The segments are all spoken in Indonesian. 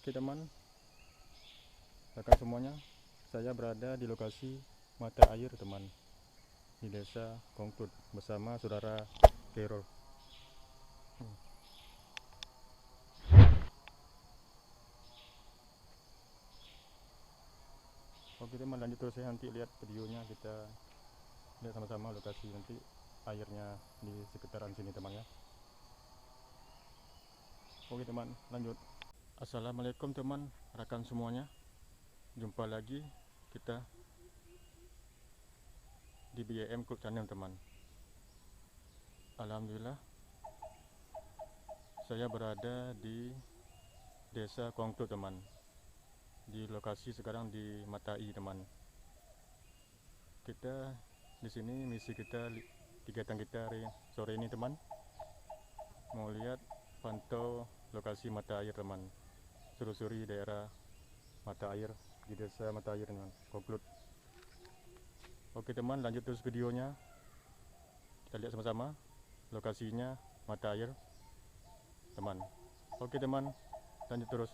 Oke teman, rekan semuanya, saya berada di lokasi mata air teman, di desa Kongkut bersama saudara Kero. Oke teman, lanjut terus ya, nanti lihat videonya, kita lihat sama-sama lokasi nanti airnya di sekitaran sini teman ya. Oke teman, lanjut. Assalamualaikum teman, rekan semuanya, jumpa lagi kita di BM Club Channel teman. Alhamdulillah, saya berada di desa Kongkut teman, di lokasi sekarang di Matai teman. Kita di sini misi kita, kegiatan kita hari sore ini teman, mau lihat pantau lokasi mata air teman, selusuri daerah mata air di desa mata air teman, Kongkut. Oke teman, lanjut terus videonya, kita lihat sama-sama lokasinya mata air teman. Oke teman, lanjut terus.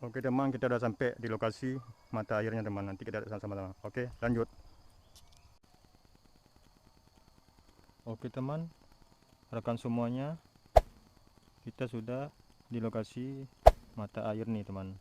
Oke teman, kita udah sampai di lokasi mata airnya teman, nanti kita lihat sama-sama. Oke, lanjut. Oke teman, rekan semuanya, kita sudah di lokasi mata air nih teman.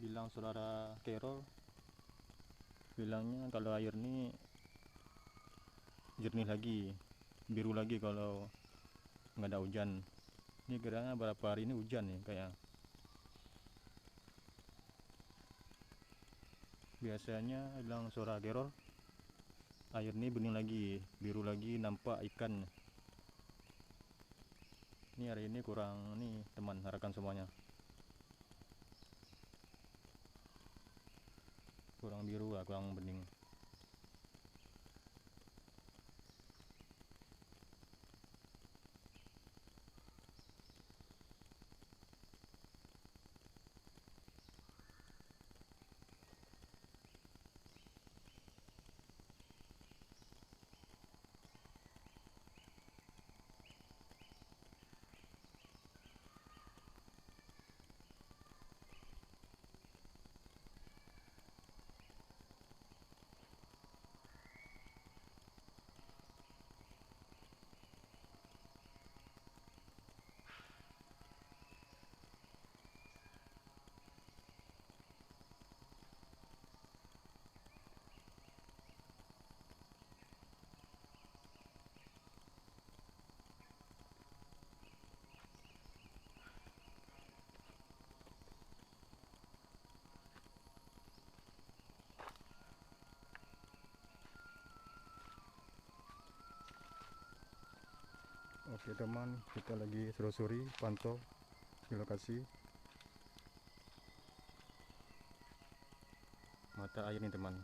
Bilang saudara Kero, bilangnya kalau air ini jernih lagi, biru lagi kalau nggak ada hujan. Ini kiranya berapa hari ini hujan nih kayak. Biasanya bilang saudara Kero, air ini bening lagi, biru lagi, nampak ikan. Ini hari ini kurang nih teman, rekan semuanya, kurang biru lah, kurang bening. Oke teman, kita lagi selusuri pantau di lokasi mata air nih teman.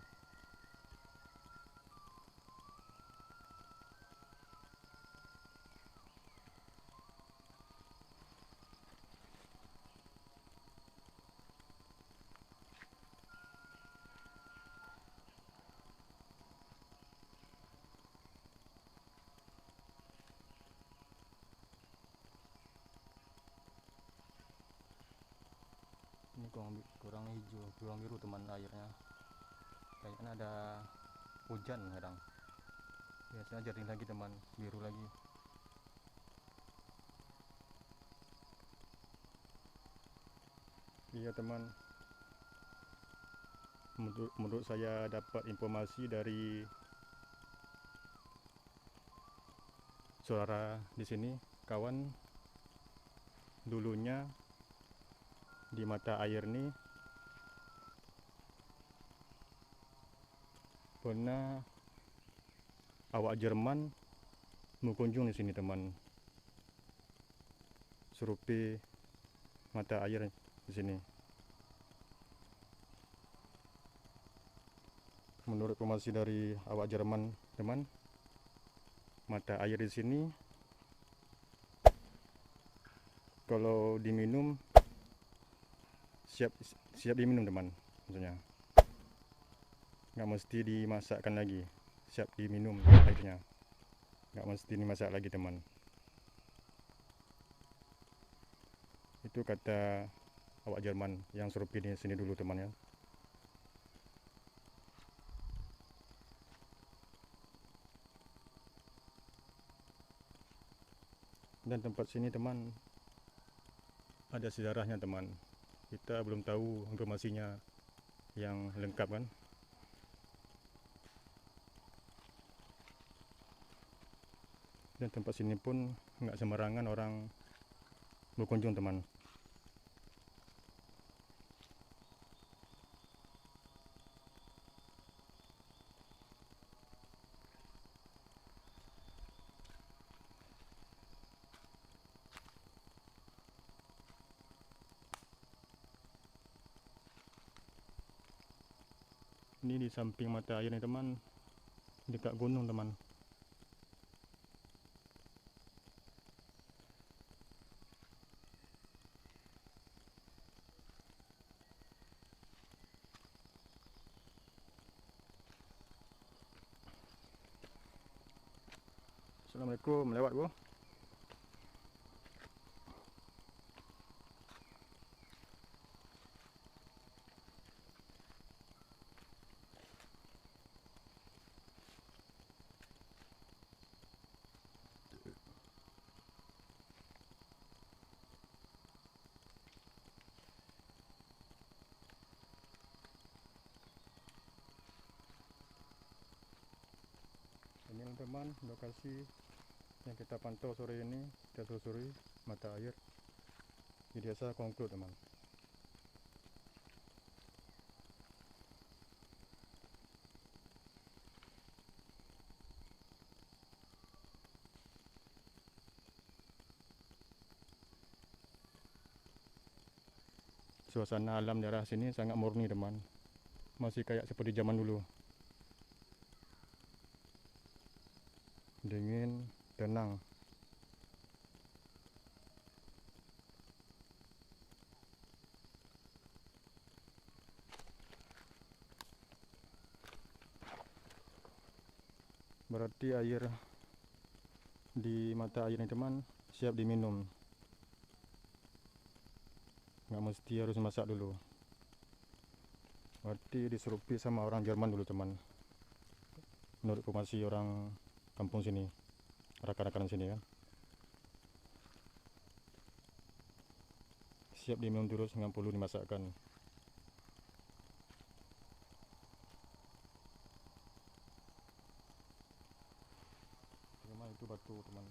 Ini kurang hijau, kurang biru teman airnya. Kayaknya ada hujan kadang. Biasanya jernih lagi teman, biru lagi. Iya teman, menurut saya dapat informasi dari saudara di sini, kawan, dulunya di mata air nih pernah awak Jerman berkunjung di sini teman, serupi mata air di sini. Menurut informasi dari awak Jerman teman, mata air di sini kalau diminum siap diminum teman, maksudnya nggak mesti dimasakkan lagi, siap diminum airnya, nggak mesti dimasak lagi teman. Itu kata awak Jerman yang serupi di sini dulu teman ya. Dan tempat sini teman ada sejarahnya teman, kita belum tahu informasinya yang lengkap kan. Dan tempat sini pun nggak sembarangan orang berkunjung teman. Ini di samping mata air nih teman, dekat gunung teman. Assalamualaikum, lewat bro. Ini teman lokasi yang kita pantau sore ini, kita telusuri mata air di desa Kongklut teman. Suasana alam daerah sini sangat murni teman, masih kayak seperti zaman dulu, dingin, tenang. Berarti air di mata air ini teman siap diminum, nggak mesti harus masak dulu. Berarti diserupi sama orang Jerman dulu teman, menurut informasi orang kampung sini, rakan-rakan sini kan. Siap diminum terus, nggak perlu dimasakkan. Memang itu batu teman.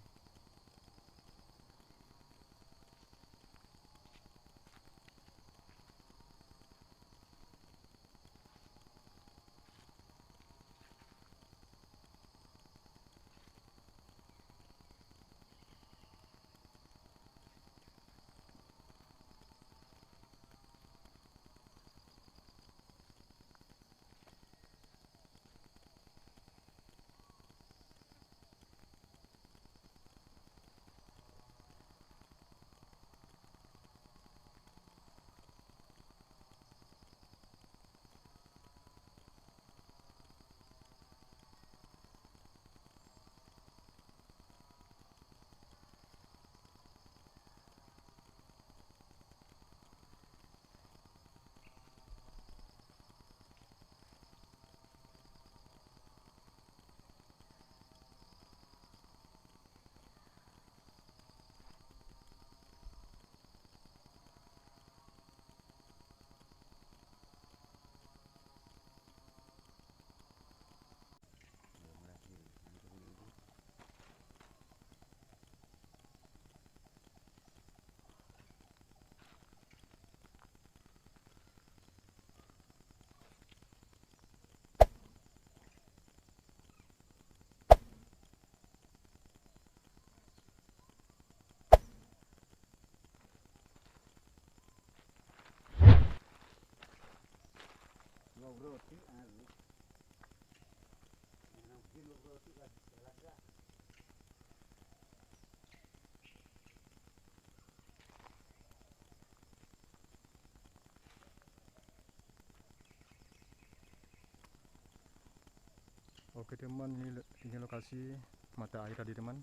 Oke teman, ini lokasi mata air tadi teman.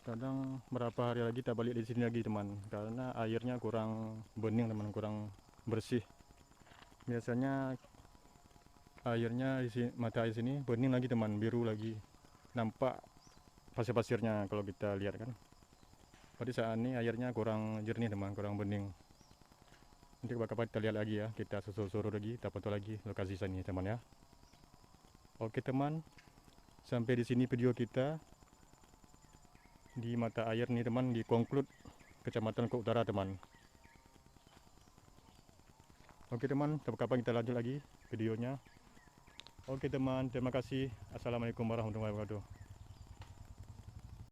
Kadang berapa hari lagi kita balik di sini lagi teman, karena airnya kurang bening teman, kurang bersih. Biasanya airnya di sini, mata air sini bening lagi teman, biru lagi, nampak pasir-pasirnya kalau kita lihat kan. Jadi saat ini airnya kurang jernih teman, kurang bening. Nanti kapan kita lihat lagi ya, kita susur-susur lagi, kita foto lagi lokasi sini teman ya. Oke teman, sampai di sini video kita di mata air nih teman, di Kongklut Kecamatan Lombok Utara teman. Oke teman, kapan kita lanjut lagi videonya. Oke teman, terima kasih. Assalamualaikum warahmatullahi wabarakatuh.